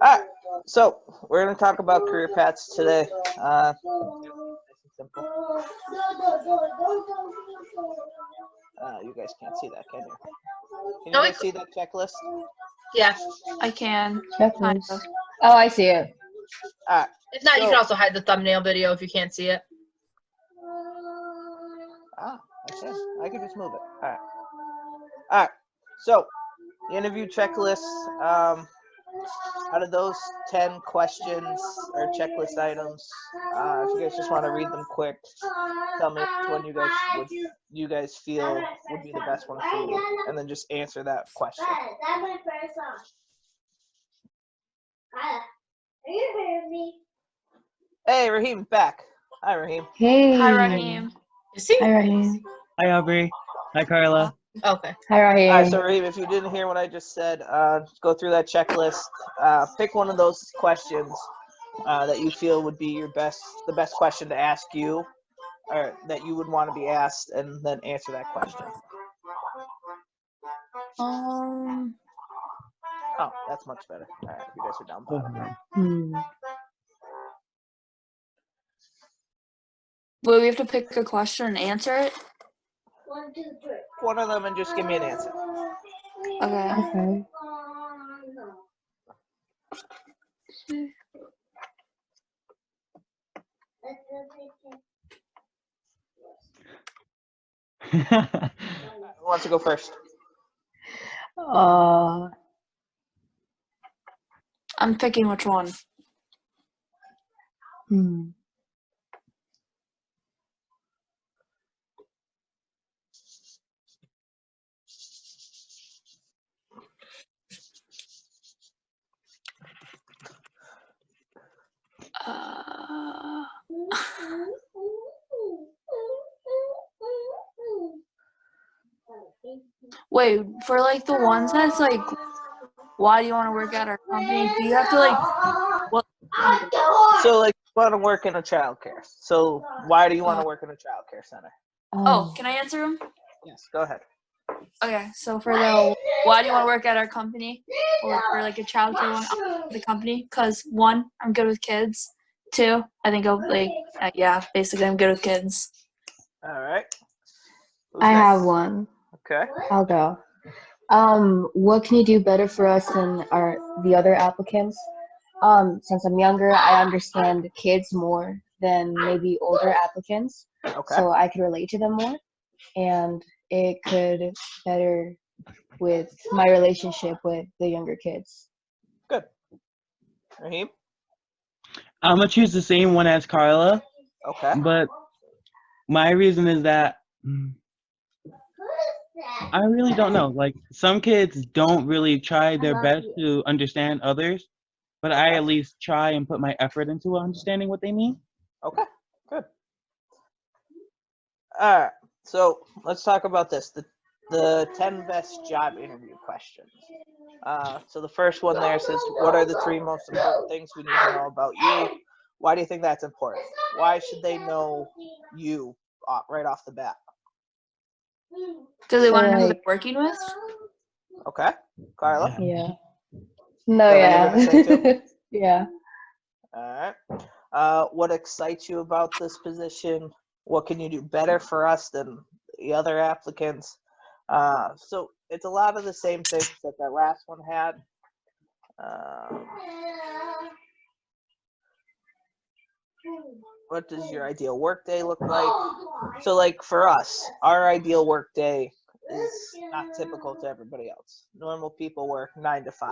Alright, so we're going to talk about career paths today. Nice and simple. You guys can't see that, can you? Can you guys see that checklist? Yeah. I can. Checklist. Oh, I see it. Alright. If not, you can also hide the thumbnail video if you can't see it. Okay. I can just move it. Alright. So, the interview checklist, out of those 10 questions or checklist items, if you guys just want to read them quick, tell me which one you guys feel would be the best one for you, and then just answer that question. That's my first song. Are you hearing me? Hey, Raheem, back. Hi, Raheem. Hey. Hi, Raheem. Is he? Hi, Raheem. Hi, Aubrey. Hi, Carla. Okay. Hi, Raheem. All right, so Raheem, if you didn't hear what I just said, go through that checklist. Pick one of those questions that you feel would be the best question to ask you, or that you would want to be asked, and then answer that question. Oh, that's much better. All right, you guys are down bottom. Will we have to pick a question and answer it? 1, 2, 3. One of them, and just give me an answer. Okay. Okay. Who wants to go first? I'm picking which one. Wait, for like the ones that's like, why do you want to work at our company? Do you have to like, what? So, like, you want to work in a childcare. So, why do you want to work in a childcare center? Oh, can I answer them? Yes, go ahead. Okay, so for the why do you want to work at our company, or for like a childcare one, the company? Because 1, I'm good with kids. 2, I think I'll like, basically I'm good with kids. All right. Who's I next? have one. Okay. I'll go. What can you do better for us than the other applicants? Since I'm younger, I understand kids more than maybe older applicants, so I could relate to them more, and it could better with my relationship with the younger kids. Good. Raheem? I'm going to choose the same one as Carla, Okay. but my reason is that I really don't know. Like, some kids don't really try their best to understand others, but I at least try and put my effort into understanding what they mean. Okay, good. All right, so let's talk about this. The 10 best job interview questions. So the first one there says, what are the 3 most important things we need to know about you? Why do you think that's important? Why should they know you right off the bat? Do they want to know who they're working with? Okay, Carla? Yeah. No, What yeah. were you gonna say too? Yeah. All right. What excites you about this position? What can you do better for us than the other applicants? So it's a lot of the same things that last one had. What does your ideal workday look like? So, like, for us, our ideal workday is not typical to everybody else. Normal people work 9 to 5.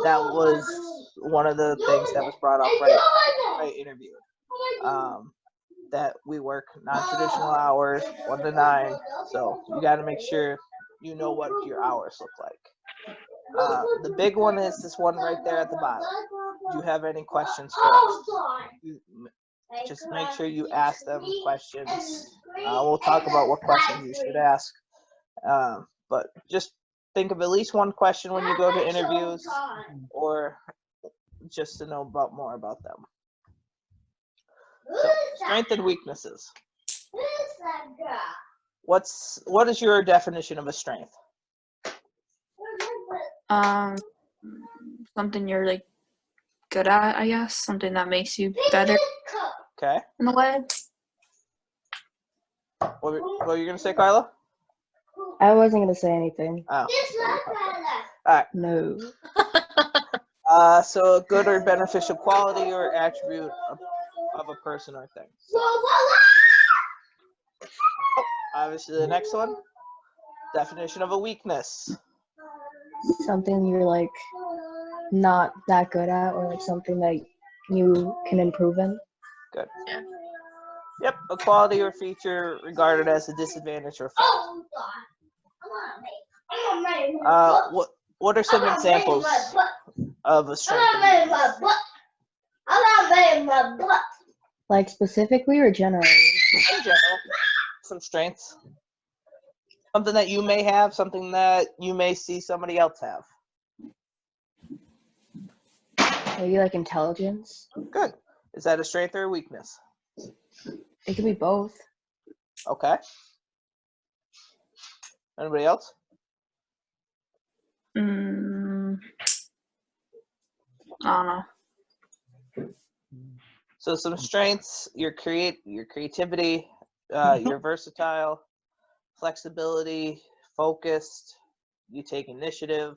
That was one of the things that was brought up right interviewed. That we work non-traditional hours, 1 to 9. So you got to make sure you know what your hours look like. The big one is this one right there at the bottom. Do you have any questions for us? Just make sure you ask them questions. We'll talk about what questions you should ask. But just think of at least one question when you go to interviews, or just to know more about them. So, strengths and weaknesses. What is your definition of a strength? Something you're like good at, I guess. Something that makes you better Okay. in a way. What were you gonna say, Carla? I wasn't gonna say anything. Oh. No. So a good or beneficial quality or attribute of a person or thing. Obviously, the next one. Definition of a weakness. Something you're like not that good at, or like something that you can improve in. Good. Yeah. Yep, a quality or feature regarded as a disadvantage or fault. What are some examples of a strength and weakness? Like specifically or generally? In general, some strengths. Something that you may have, something that you may see somebody else have. Maybe like intelligence. Good. Is that a strength or a weakness? It could be both. Okay. Anybody else? I don't know. So some strengths: your creativity, you're versatile, flexibility, focused, you take initiative.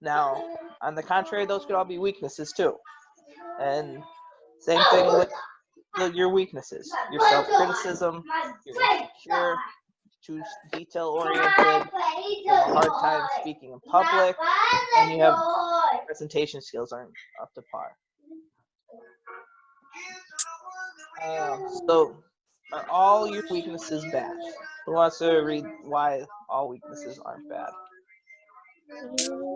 Now, on the contrary, those could all be weaknesses too. And same thing with your weaknesses: your self-criticism, you're insecure, too detail-oriented, you have a hard time speaking in public, and you have presentation skills aren't up to par. So, are all your weaknesses bad? Who wants to read why all weaknesses aren't bad?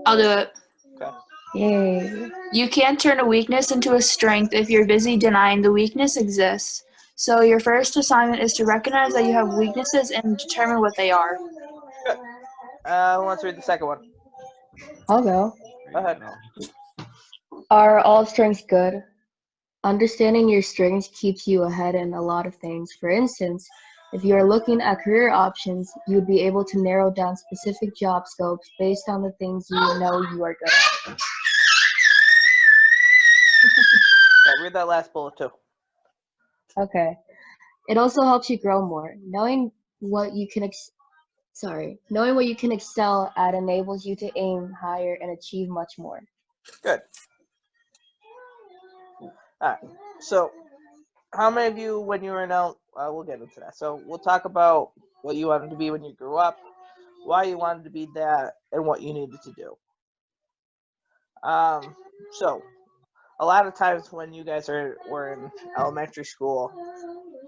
I'll do it. Okay. Yay. You can't turn a weakness into a strength if you're busy denying the weakness exists. So your first assignment is to recognize that you have weaknesses and determine what they are. Good. Who wants to read the second one? I'll go. Go ahead. Are all strengths good? Understanding your strengths keeps you ahead in a lot of things. For instance, if you are looking at career options, you would be able to narrow down specific job scopes based on the things you know you are good at. Yeah, read that last bullet too. Okay. It also helps you grow more. Knowing what you can excel at enables you to aim higher and achieve much more. Good. All right. So, how many of you, when you were in we'll get into that. So, we'll talk about what you wanted to be when you grew up, why you wanted to be that, and what you needed to do. So, a lot of times when you guys were in elementary school,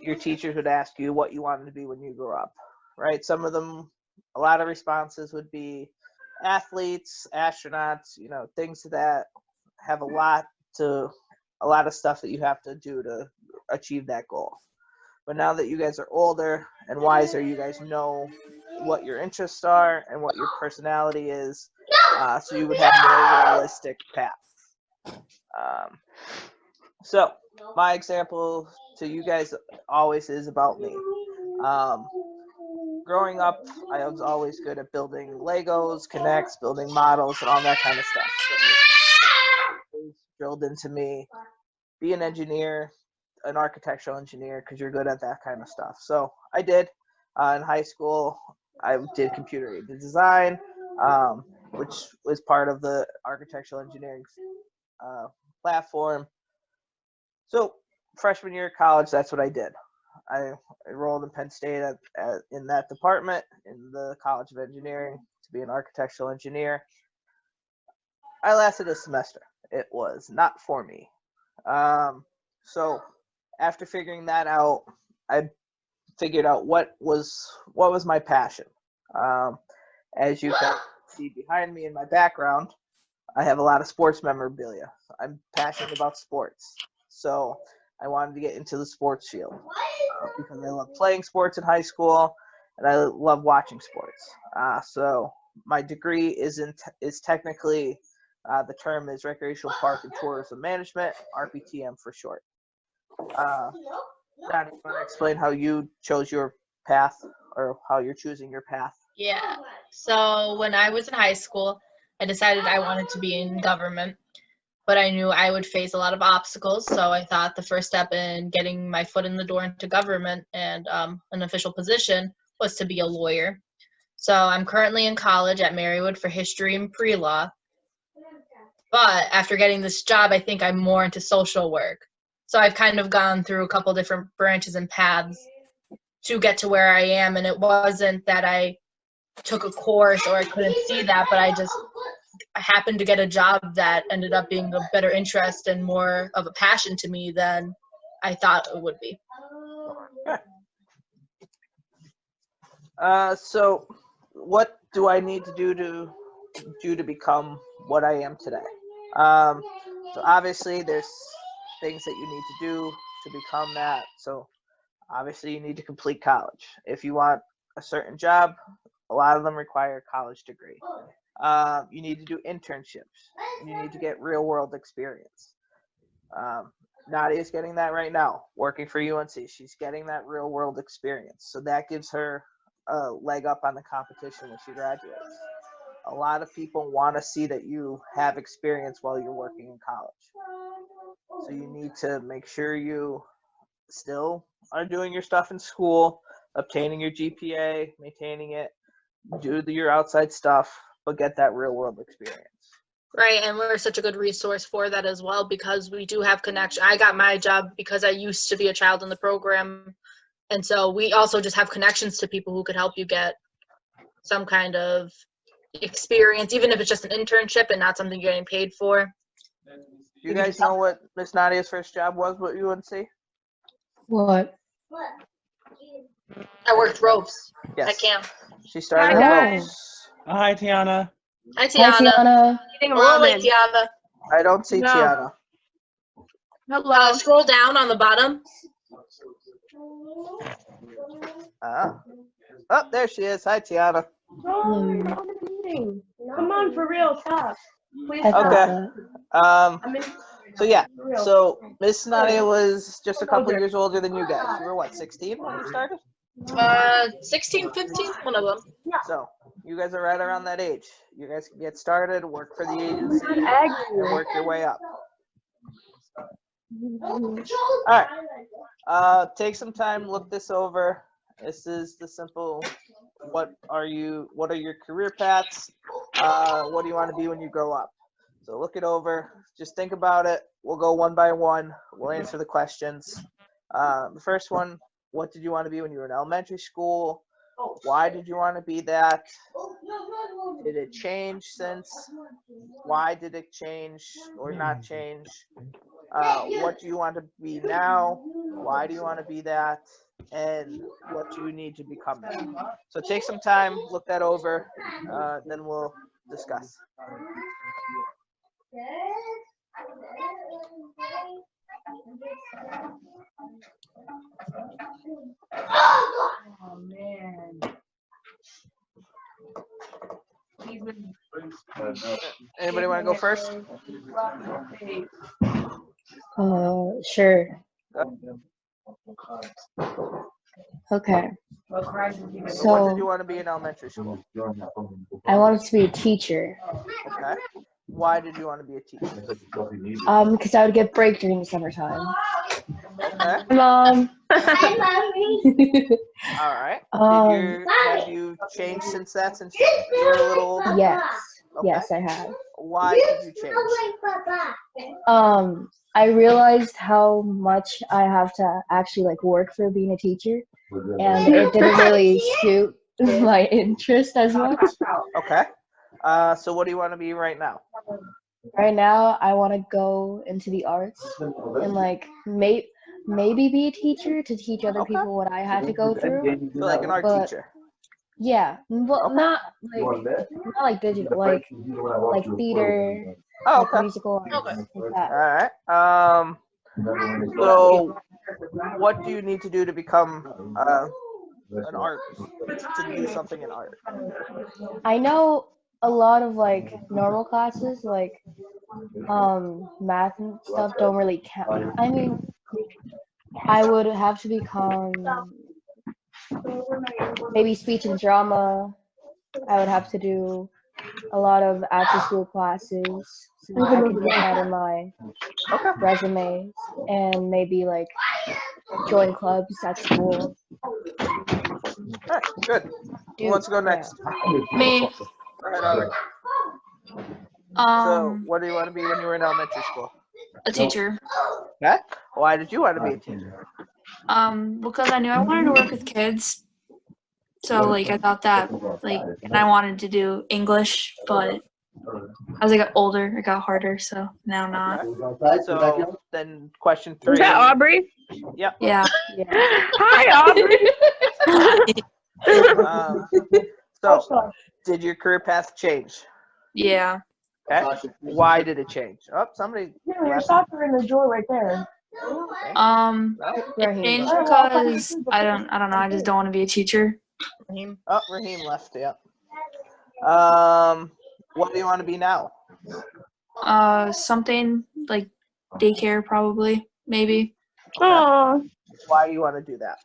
your teachers would ask you what you wanted to be when you grew up, right? Some of them, a lot of responses would be athletes, astronauts, things that have a lot of stuff that you have to do to achieve that goal. But now that you guys are older and wiser, you guys know what your interests are and what your personality is, so you would have a more realistic path. So my example to you guys always is about me. Growing up, I was always good at building Legos, Connects, building models, and all that kind of stuff. So it was drilled into me, be an engineer, an architectural engineer, because you're good at that kind of stuff. So I did. In high school, I did computer-aided design, which was part of the architectural engineering platform. So freshman year of college, that's what I did. I enrolled in Penn State in that department in the College of Engineering to be an architectural engineer. I lasted a semester. It was not for me. So after figuring that out, I figured out what was my passion. As you can see behind me in my background, I have a lot of sports memorabilia. I'm passionate about sports. So I wanted to get into the sports field because I love playing sports in high school and I love watching sports. So my degree is technically, the term is Recreational Park and Tourism Management, RPTM for short. Donnie, you want to explain how you chose your path or how you're choosing your path? Yeah. So when I was in high school, I decided I wanted to be in government, but I knew I would face a lot of obstacles. So I thought the first step in getting my foot in the door into government and an official position was to be a lawyer. So I'm currently in college at Marywood for history and pre-law. But after getting this job, I think I'm more into social work. So I've kind of gone through a couple different branches and paths to get to where I am. And it wasn't that I took a course or I couldn't see that, but I happened to get a job that ended up being a better interest and more of a passion to me than I thought it would be. So what do I need to do to become what I am today? So obviously there's things that you need to do to become that. So obviously you need to complete college. If you want a certain job, a lot of them require a college degree. You need to do internships. You need to get real world experience. Nadia's getting that right now, working for UNC. She's getting that real world experience. So that gives her a leg up on the competition when she graduates. A lot of people want to see that you have experience while you're working in college. So you need to make sure you still are doing your stuff in school, obtaining your GPA, maintaining it, do your outside stuff, but get that real world experience. Right, and we're such a good resource for that as well because we do have connection. I got my job because I used to be a child in the program, and so we also just have connections to people who could help you get some kind of experience, even if it's just an internship and not something you're getting paid for. Do you guys know what Miss Nadia's first job was with UNC? What? I worked ropes Yes. at camp. She started Hi, at guys. ropes. Hi, Tiana. Hi, Hi, Tiana. Tiana. Hello, like Tiana. I don't see No. Tiana. Hello. Scroll down on the bottom. Oh, there she is. Hi, Tiana. Hmm. Come on, for real, stop. Please I stop. thought Okay. that. I mean, So yeah. for real. So Miss Nadia was just a couple years older than you guys. You were what, 16 when you started? 16, 15, one of them. So you guys are right around that age. You guys can get started, work for the agency, and work your way up. All right. Take some time, look this over. This is the simple. What are your career paths? What do you want to be when you grow up? So look it over. Just think about it. We'll go one by one. We'll answer the questions. The first one, what did you want to be when you were in elementary school? Why did you want to be that? Did it change since? Why did it change or not change? What do you want to be now? Why do you want to be that? And what do you need to become that? So take some time, look that over, then we'll discuss. Oh, man. Anybody want to go first? Sure. Okay. What So did you want to be in elementary school? I wanted to be a teacher. Okay. Why did you want to be a teacher? Because I would get break during the summertime. Okay. Mom. Hi, Mommy. All right. Have you changed since that, since you were a little older? Yes. Okay. Yes, I have. Why did you change? I realized how much I have to actually like work for being a teacher, and it didn't really suit my interest as much. Okay. So what do you want to be right now? Right now, I want to go into the arts and like maybe be a teacher to teach other Okay. people what I had to go through. So like an art But- teacher. Yeah, well, Okay. not like digital, like theater, Oh, like okay. musical arts, Okay. like that. All right. So what do you need to do to become an art, to do something in art? I know a lot of like normal classes, like math and stuff, don't really count. I mean, I would have to become maybe speech and drama. I would have to do a lot of after-school classes, so I could get that in my Okay. resume, and maybe like join clubs at school. All right. Good. Who wants to go next? Me. Go ahead, Aubrey. So, what do you want to be when you were in elementary school? A teacher. Okay. Why did you want to be a teacher? Because I knew I wanted to work with kids. So like I thought that like, and I wanted to do English, but as I got older, it got harder. So now not. Okay. So then, question 3. Is that Aubrey? Yep. Yeah. Hi, Aubrey. So, did your career path change? Yeah. Okay. Why did it change? Oh, somebody. Your socks are in the drawer right there. It changed because I don't know. I just don't want to be a teacher. Oh, Raheem left. Yeah. What do you want to be now? Something like daycare, probably, maybe. Aww. Why do you want to do that?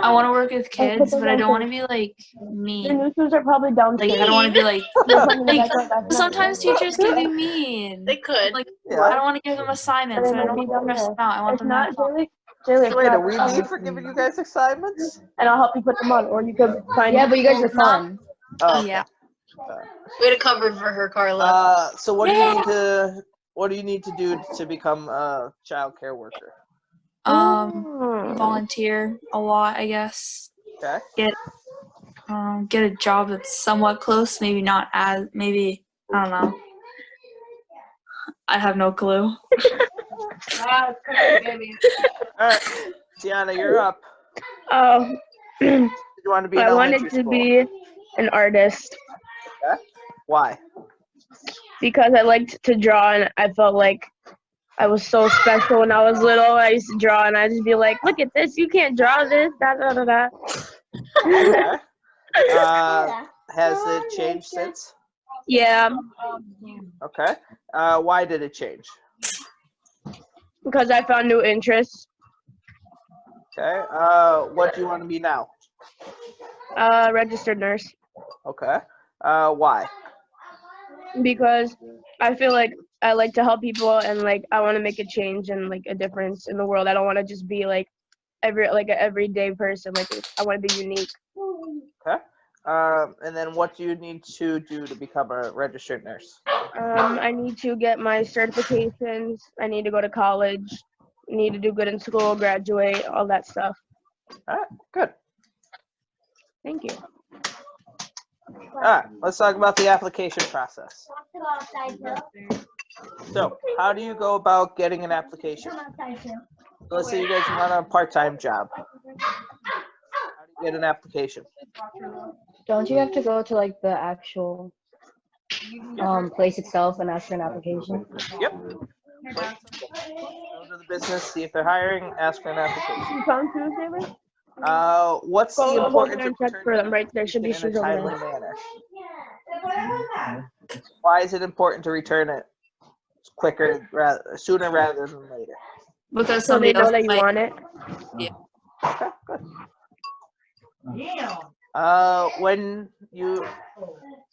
I want to work with kids, but I don't want to be like Your mean. new shoes are probably down. Like I don't want to be like. Like, Sometimes teachers can be mean. They could. Like Yeah. I don't want to give them assignments, and I don't want to stress them out. I want It's them to have not fun. Jaylee. Wait, are we mean for giving you guys assignments? And I'll help you put them on, or you could find. Yeah, but you guys are fun. Oh, okay. Yeah. Way to cover for her, Carla. So what do you need to do to become a child care worker? Volunteer a lot, I guess. Okay. Get a job that's somewhat close. Maybe not as. Maybe I don't know. I have no clue. All right, Tiana, you're up. Oh, You want to be in I wanted elementary to school? be an artist Why? because I liked to draw, and I felt like I was so special when I was little. I used to draw, and I'd just be like, "Look at this! You can't draw this." Da da da da. Okay. Has it changed since? Yeah, Okay. Why did it change? because I found new interests. Okay. What do you want to be now? Registered nurse. Okay. Why? Because I feel like I like to help people, and like I want to make a change and like a difference in the world. I don't want to just be like an everyday person. Like I want to be unique. Okay. And then what do you need to do to become a registered nurse? I need to get my certifications. I need to go to college. I need to do good in school, graduate, all that stuff. All right. Good. Thank you. All right. Let's talk about the application process. So, how do you go about getting an application? Let's say you guys want a part-time job. How do you get an application? Don't you have to go to like the actual place itself and ask for an application? Yep. Go to the business, see if they're hiring, ask for an application. You found Tuesday, right? What's the Go over importance there of and check for them. Right, there should be in a shoes over timely there. manner? Why is it important to return it sooner rather than later? Because So they somebody know else that you might. want it. Okay, good.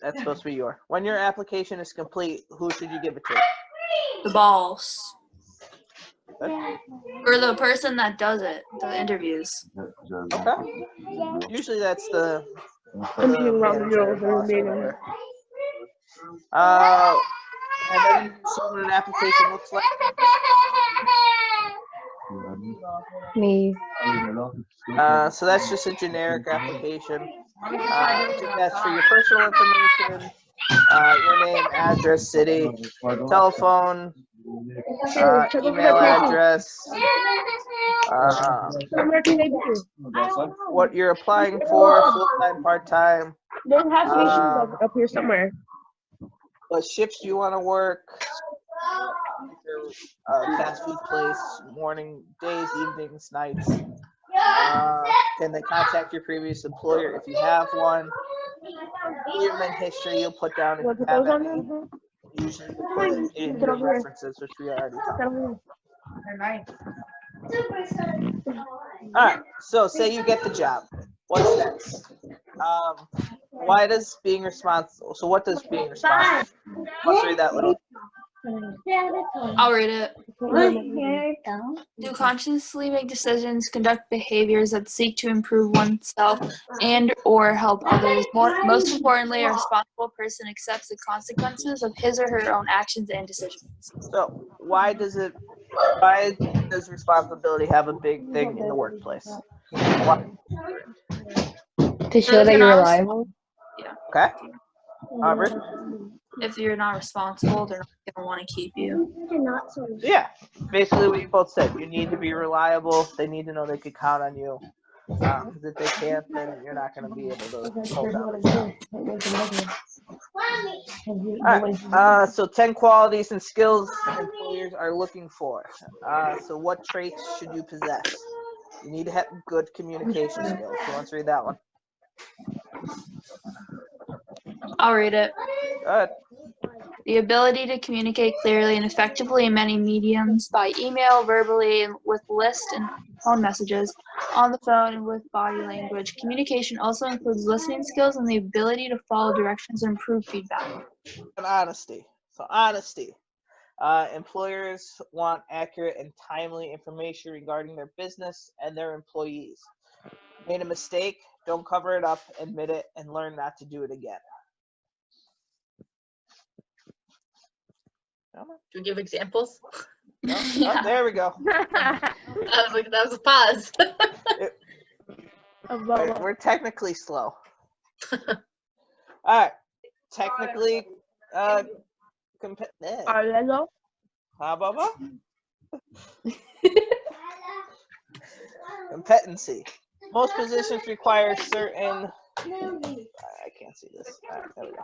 That's supposed to be when your application is complete, who should you give it to? The boss. Good. Or the person that does it, the interviews. Okay. Usually that's the I'm being wrong manager or rules in the boss or meeting. whatever. Have any of you seen what an application looks like? Me. So that's just a generic application. Just asks for your personal information, your name, address, city, telephone, email address, Where can they be? what you're applying for, full-time, part-time, There has to be shoes up here somewhere. what shifts you want to work, fast food place, morning, days, evenings, nights. Can they contact your previous employer if you have one? Employment history you'll put down if Was you it have those on any. there? Usually you put in your references, which we already talked about. All right, so say you get the job. What's next? why does being responsible? So what does being responsible? Let's read that little. I'll read it. To consciously make decisions, conduct behaviors that seek to improve oneself and or help others. Most importantly, a responsible person accepts the consequences of his or her own actions and decisions. So why does responsibility have a big thing in the workplace? Why? To show that you're reliable. Okay. Aubrey? If you're not responsible, they're not going to want to keep you. Yeah, basically what you both said. You need to be reliable. They need to know they could count on you. Because if they can't, then you're not going to be able to hold down the job. Alright, so 10 qualities and skills employers are looking for. So what traits should you possess? You need to have good communication skills. Who wants to read that one? I'll read it. Go ahead. The ability to communicate clearly and effectively in many mediums, by email, verbally, and with list and phone messages, on the phone, and with body language. Communication also includes listening skills and the ability to follow directions and improve feedback. And honesty. So honesty. Employers want accurate and timely information regarding their business and their employees. Made a mistake, don't cover it up, admit it, and learn not to do it again. Do we give examples? Oh, there we go. I was like, that was a pause. We're technically slow. All right. Technically, competency. Most positions require certain. I can't see this. All right, there we go.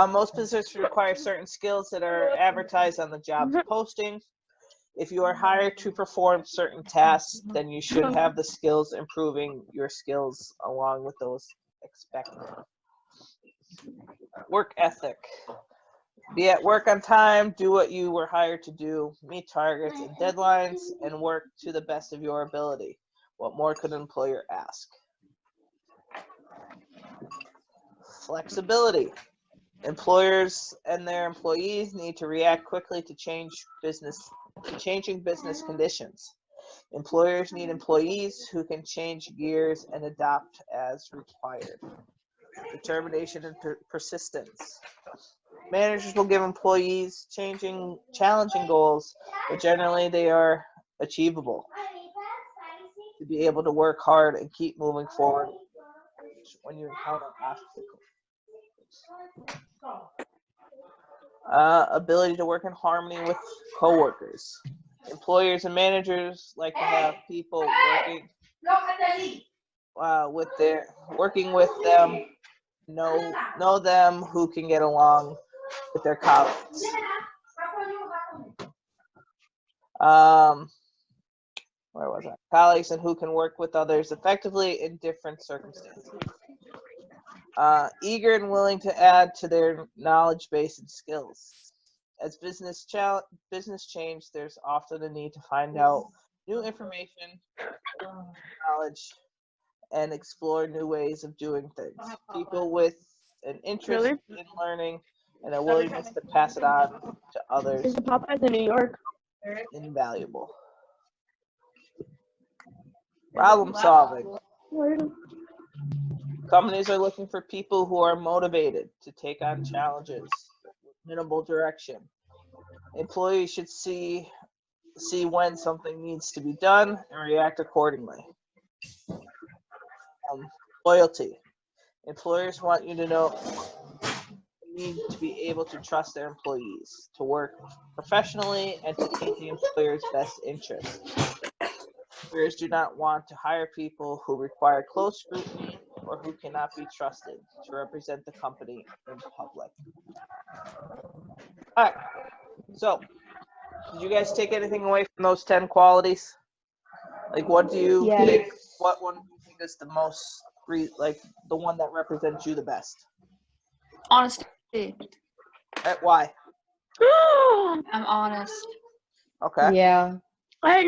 Most positions require certain skills that are advertised on the job posting. If you are hired to perform certain tasks, then you should have the skills improving your skills along with those expected. Work ethic. Be at work on time, do what you were hired to do, meet targets and deadlines, and work to the best of your ability. What more could an employer ask? Flexibility. Employers and their employees need to react quickly to changing business conditions. Employers need employees who can change gears and adapt as required. Determination and persistence. Managers will give employees challenging goals, but generally they are achievable. To be able to work hard and keep moving forward when you encounter obstacles. Ability to work in harmony with coworkers. Employers and managers like to have people working with them, know them, who can get along with their colleagues. Where was I? Colleagues and who can work with others effectively in different circumstances. Eager and willing to add to their knowledge base and skills. As business change, there's often a need to find out new information, knowledge, and explore new ways of doing things. People with an interest in learning and a willingness to pass it on to others Is the Popeyes in New York? invaluable. Problem solving. Companies are looking for people who are motivated to take on challenges with minimal direction. Employees should see when something needs to be done and react accordingly. Loyalty. Employers want you to know you need to be able to trust their employees, to work professionally, and to meet the employer's best interests. Employers do not want to hire people who require close scrutiny or who cannot be trusted to represent the company in public. All right. So, did you guys take anything away from those 10 qualities? Like, what do you think? What one do you think is the most, the one that represents you the best? Honesty. Why? I'm honest. Okay. Yeah. I